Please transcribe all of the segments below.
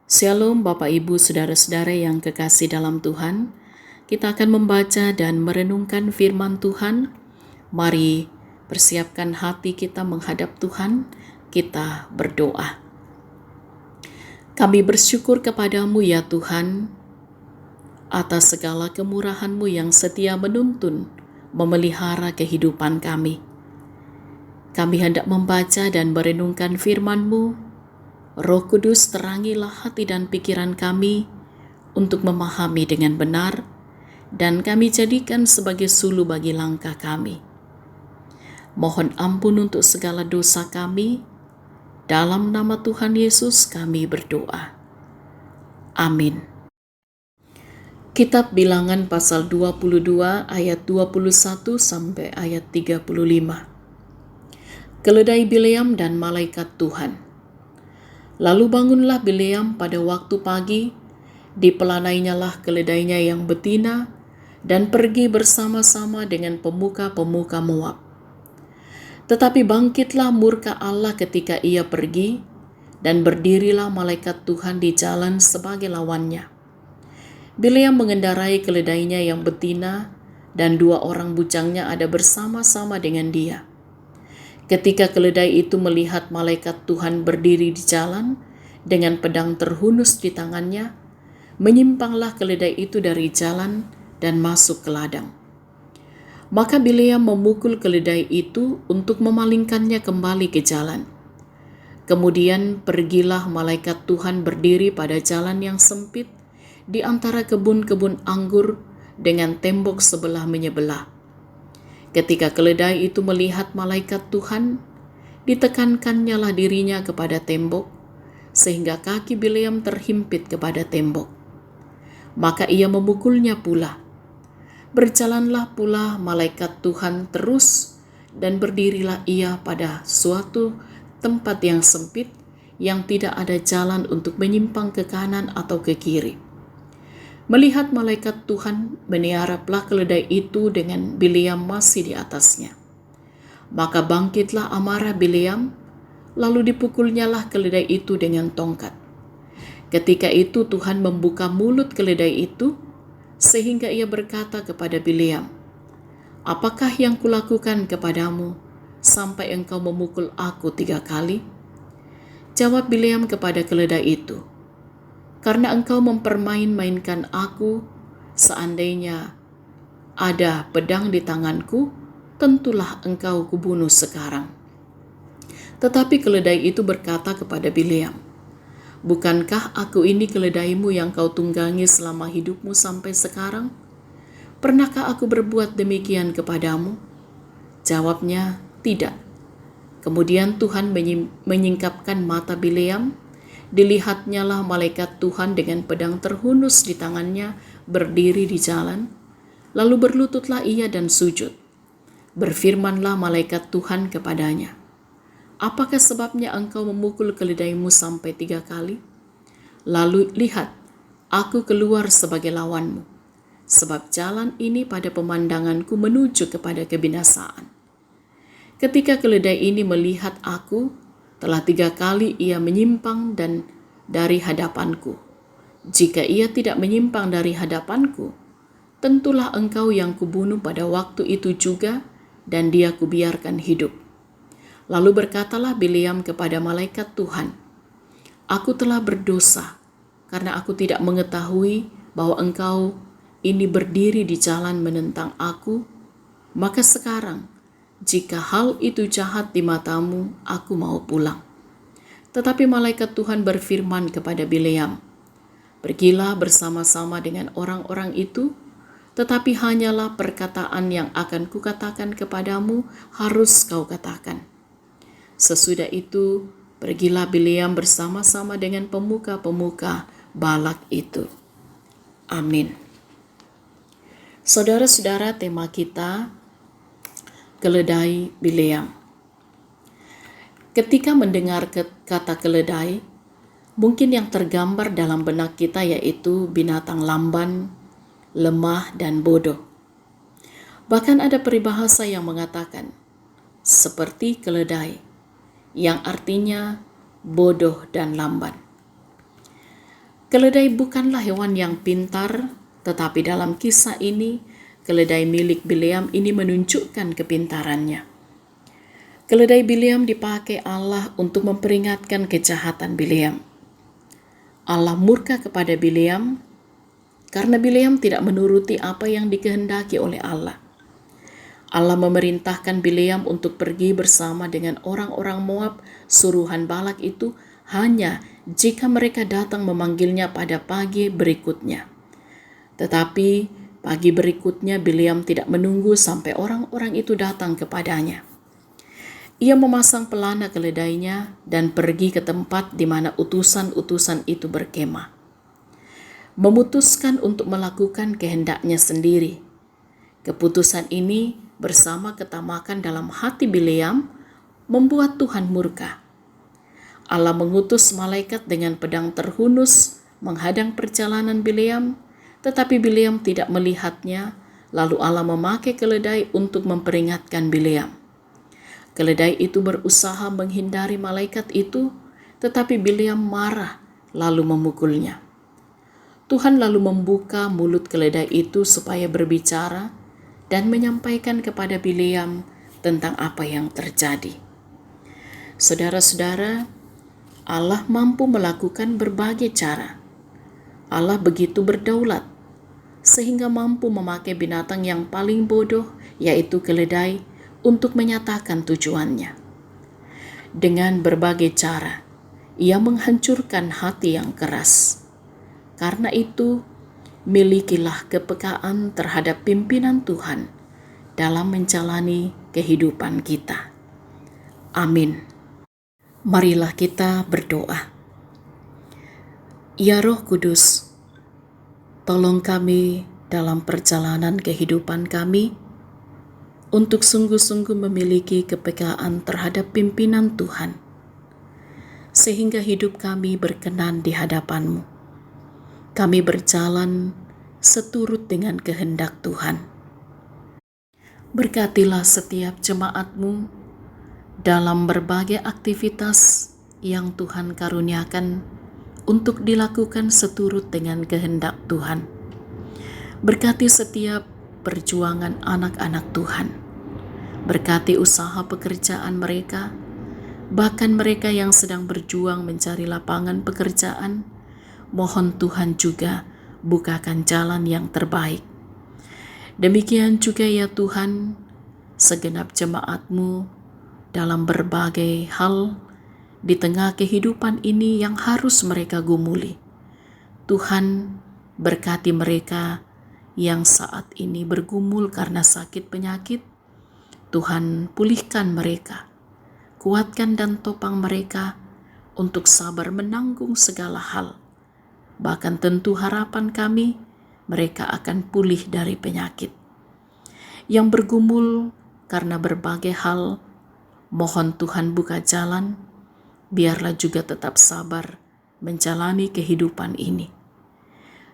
Shalom Bapak Ibu Saudara-saudara yang kekasih dalam Tuhan. Kita akan membaca dan merenungkan firman Tuhan. Mari persiapkan hati kita menghadap Tuhan. Kita berdoa. Kami bersyukur kepadamu ya Tuhan, atas segala kemurahan-Mu yang setia menuntun, memelihara kehidupan kami. Kami hendak membaca dan merenungkan firman-Mu. Roh Kudus, terangilah hati dan pikiran kami untuk memahami dengan benar, dan kami jadikan sebagai sulu bagi langkah kami. Mohon ampun untuk segala dosa kami. Dalam nama Tuhan Yesus kami berdoa. Amin. Kitab Bilangan pasal 22 ayat 21 sampai ayat 35. Keledai Bileam dan malaikat Tuhan. Lalu bangunlah Bileam pada waktu pagi, dipelanainya keledainya yang betina, dan pergi bersama-sama dengan pemuka-pemuka Moab. Tetapi bangkitlah murka Allah ketika ia pergi, dan berdirilah malaikat Tuhan di jalan sebagai lawannya. Bileam mengendarai keledainya yang betina, dan 2 orang bujangnya ada bersama-sama dengan dia. Ketika keledai itu melihat malaikat Tuhan berdiri di jalan dengan pedang terhunus di tangannya, menyimpanglah keledai itu dari jalan dan masuk ke ladang. Maka Bileam memukul keledai itu untuk memalingkannya kembali ke jalan. Kemudian pergilah malaikat Tuhan berdiri pada jalan yang sempit di antara kebun-kebun anggur dengan tembok sebelah menyebelah. Ketika keledai itu melihat malaikat Tuhan, ditekankannya lah dirinya kepada tembok, sehingga kaki Bileam terhimpit kepada tembok. Maka ia memukulnya pula. Berjalanlah pula malaikat Tuhan terus, dan berdirilah ia pada suatu tempat yang sempit, yang tidak ada jalan untuk menyimpang ke kanan atau ke kiri. Melihat malaikat Tuhan, meniaraplah keledai itu dengan Bileam masih di atasnya. Maka bangkitlah amarah Bileam, lalu dipukulnyalah keledai itu dengan tongkat. Ketika itu Tuhan membuka mulut keledai itu, sehingga ia berkata kepada Bileam, "Apakah yang kulakukan kepadamu, sampai engkau memukul aku 3 kali?" Jawab Bileam kepada keledai itu, "Karena engkau mempermain-mainkan aku, seandainya ada pedang di tanganku, tentulah engkau kubunuh sekarang." Tetapi keledai itu berkata kepada Bileam, "Bukankah aku ini keledaimu yang kau tunggangi selama hidupmu sampai sekarang? Pernahkah aku berbuat demikian kepadamu?" Jawabnya, "Tidak." Kemudian Tuhan menyingkapkan mata Bileam. Dilihatnyalah malaikat Tuhan dengan pedang terhunus di tangannya berdiri di jalan. Lalu berlututlah ia dan sujud. Berfirmanlah malaikat Tuhan kepadanya, "Apakah sebabnya engkau memukul keledaimu sampai 3 kali? Lalu lihat, aku keluar sebagai lawanmu, sebab jalan ini pada pemandanganku menuju kepada kebinasaan." Ketika keledai ini melihat aku, telah 3 kali ia menyimpang dan dari hadapanku. Jika ia tidak menyimpang dari hadapanku, tentulah engkau yang kubunuh pada waktu itu juga, dan dia kubiarkan hidup. Lalu berkatalah Bileam kepada malaikat Tuhan, "Aku telah berdosa, karena aku tidak mengetahui bahwa engkau ini berdiri di jalan menentang aku. Maka sekarang, jika hal itu jahat di matamu, aku mau pulang." Tetapi malaikat Tuhan berfirman kepada Bileam, "Pergilah bersama-sama dengan orang-orang itu, tetapi hanyalah perkataan yang akan kukatakan kepadamu harus kau katakan." Sesudah itu, pergilah Bileam bersama-sama dengan pemuka-pemuka Balak itu. Amin. Saudara-saudara, tema kita keledai Bileam. Ketika mendengar kata keledai, mungkin yang tergambar dalam benak kita yaitu binatang lamban, lemah, dan bodoh. Bahkan ada peribahasa yang mengatakan, seperti keledai, yang artinya bodoh dan lamban. Keledai bukanlah hewan yang pintar, tetapi dalam kisah ini, keledai milik Bileam ini menunjukkan kepintarannya. Keledai Bileam dipakai Allah untuk memperingatkan kejahatan Bileam. Allah murka kepada Bileam karena Bileam tidak menuruti apa yang dikehendaki oleh Allah. Allah memerintahkan Bileam untuk pergi bersama dengan orang-orang Moab suruhan Balak itu hanya jika mereka datang memanggilnya pada pagi berikutnya. Tetapi pagi berikutnya Bileam tidak menunggu sampai orang-orang itu datang kepadanya. Ia memasang pelana keledainya dan pergi ke tempat di mana utusan-utusan itu berkemah. Memutuskan untuk melakukan kehendaknya sendiri. Keputusan ini bersama ketamakan dalam hati Bileam membuat Tuhan murka. Allah mengutus malaikat dengan pedang terhunus menghadang perjalanan Bileam, tetapi Bileam tidak melihatnya, lalu Allah memakai keledai untuk memperingatkan Bileam. Keledai itu berusaha menghindari malaikat itu, tetapi Bileam marah lalu memukulnya. Tuhan lalu membuka mulut keledai itu supaya berbicara dan menyampaikan kepada Bileam tentang apa yang terjadi. Saudara-saudara, Allah mampu melakukan berbagai cara. Allah begitu berdaulat, sehingga mampu memakai binatang yang paling bodoh, yaitu keledai, untuk menyatakan tujuannya. Dengan berbagai cara, Ia menghancurkan hati yang keras. Karena itu, milikilah kepekaan terhadap pimpinan Tuhan dalam menjalani kehidupan kita. Amin. Marilah kita berdoa. Ya Roh Kudus, tolong kami dalam perjalanan kehidupan kami untuk sungguh-sungguh memiliki kepekaan terhadap pimpinan Tuhan, sehingga hidup kami berkenan di hadapan-Mu. Kami berjalan seturut dengan kehendak Tuhan. Berkatilah setiap jemaat-Mu dalam berbagai aktivitas yang Tuhan karuniakan untuk dilakukan seturut dengan kehendak Tuhan. Berkati setiap perjuangan anak-anak Tuhan. Berkati usaha pekerjaan mereka, bahkan mereka yang sedang berjuang mencari lapangan pekerjaan. Mohon Tuhan juga bukakan jalan yang terbaik. Demikian juga ya Tuhan, segenap jemaat-Mu dalam berbagai hal di tengah kehidupan ini yang harus mereka gumuli. Tuhan, berkati mereka yang saat ini bergumul karena sakit penyakit. Tuhan, pulihkan mereka, kuatkan dan topang mereka untuk sabar menanggung segala hal. Bahkan tentu harapan kami, mereka akan pulih dari penyakit. Yang bergumul karena berbagai hal, mohon Tuhan buka jalan, biarlah juga tetap sabar menjalani kehidupan ini.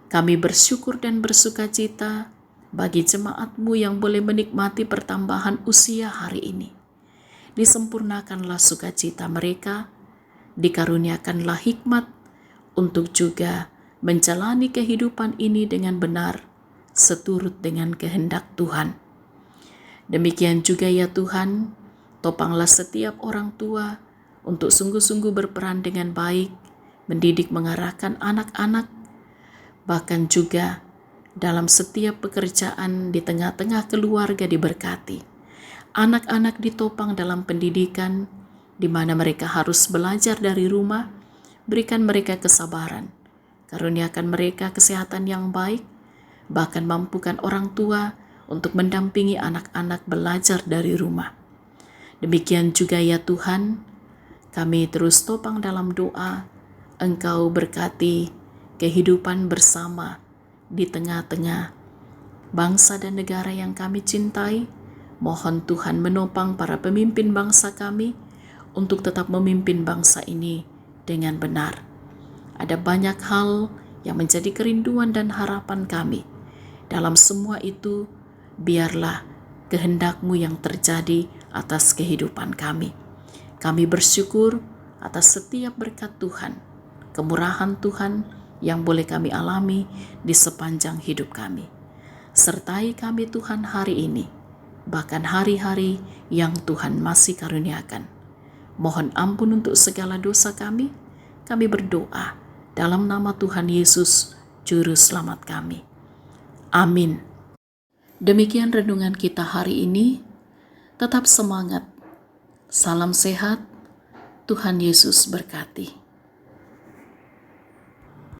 Kami bersyukur dan bersukacita bagi jemaat-Mu yang boleh menikmati pertambahan usia hari ini. Disempurnakanlah sukacita mereka, dikaruniakanlah hikmat untuk juga menjalani kehidupan ini dengan benar, seturut dengan kehendak Tuhan. Demikian juga ya Tuhan, topanglah setiap orang tua untuk sungguh-sungguh berperan dengan baik, mendidik mengarahkan anak-anak, bahkan juga dalam setiap pekerjaan di tengah-tengah keluarga diberkati. Anak-anak ditopang dalam pendidikan, di mana mereka harus belajar dari rumah, berikan mereka kesabaran, karuniakan mereka kesehatan yang baik, bahkan mampukan orang tua untuk mendampingi anak-anak belajar dari rumah. Demikian juga ya Tuhan, kami terus topang dalam doa, Engkau berkati kehidupan bersama di tengah-tengah bangsa dan negara yang kami cintai. Mohon Tuhan menopang para pemimpin bangsa kami untuk tetap memimpin bangsa ini dengan benar. Ada banyak hal yang menjadi kerinduan dan harapan kami. Dalam semua itu, biarlah kehendak-Mu yang terjadi atas kehidupan kami. Kami bersyukur atas setiap berkat Tuhan, kemurahan Tuhan yang boleh kami alami di sepanjang hidup kami. Sertai kami Tuhan hari ini, bahkan hari-hari yang Tuhan masih karuniakan. Mohon ampun untuk segala dosa kami berdoa dalam nama Tuhan Yesus, Juru Selamat kami. Amin. Demikian renungan kita hari ini. Tetap semangat. Salam sehat. Tuhan Yesus berkati.